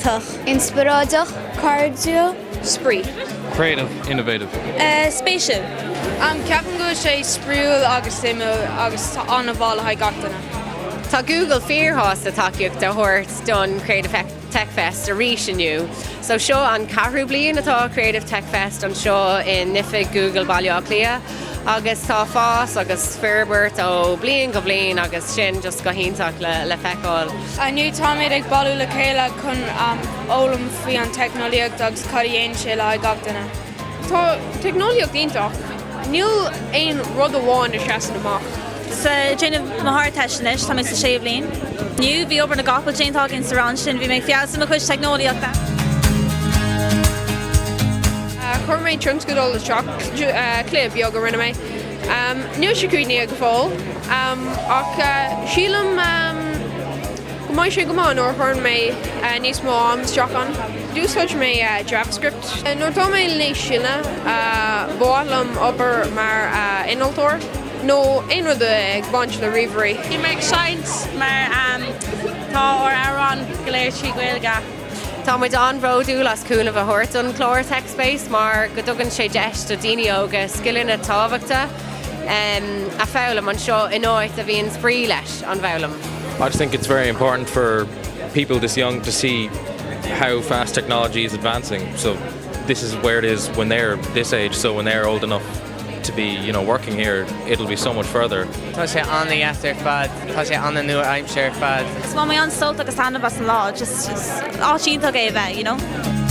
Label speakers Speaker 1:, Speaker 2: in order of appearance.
Speaker 1: Ítach. Inspiráideach. Cardio.
Speaker 2: Spree.
Speaker 3: Creative, innovative.
Speaker 1: Spatial.
Speaker 2: Ceapan go sé sprúil agus simú agus anna bhála gatainna.
Speaker 4: Tá Google Fearhouse atáceach de thuirt don Creative Tech Fest a rís inniu. So seo an carú blion atá Creative Tech Fest an seo in nifig Google bailile lia. Agus tá fás agus fearbert ó blion go blion agus sin just go híntaach le feicáil.
Speaker 2: Aniu táid ag balú le chéile chun ólam faoi an technoliacht agus cadhéon sé le gatainna. Tá technoliacht ítach. Níl éon rud amháin na seasan amach.
Speaker 1: Sa déanamh mar teisnis tá sa séomh líon. Nniu bhí obair na gapal déantá in sarán sin bhí mé fiasa a chuid technoliaachta.
Speaker 2: Chur méid trunks go dul seach clip beag go rinne mé. Níl sé cuaine go fáil ach sílam go maiid sé gomáin ó chun mé níos mó am straán. Dúsáid mé JavaScript. Nuair tá mé lééis sinna bhálam obair mar inaltóir. No, ein rud ag bhaint le riomhairí.
Speaker 5: Ní mar science mar tá ó arán go léir trí gaeilge.
Speaker 4: Tá muid anródú las cúna bh thuirt an chlór tech space mar go dtugann sé deist do daine óga skillin na tábhachta a fálam an seo in áit a bhíon sprí leis an bhlam.
Speaker 3: I just think it's very important for people this young to see how fast technology is advancing. So this is where it is when they're this age, so when they're old enough to be, working here, it'll be so much further.
Speaker 6: Tá sé anna dhéastar fad, tá sé anna nua aimseir fad.
Speaker 1: Is má mé an solt agus anna bas an lá, just áisiúnta é bheith,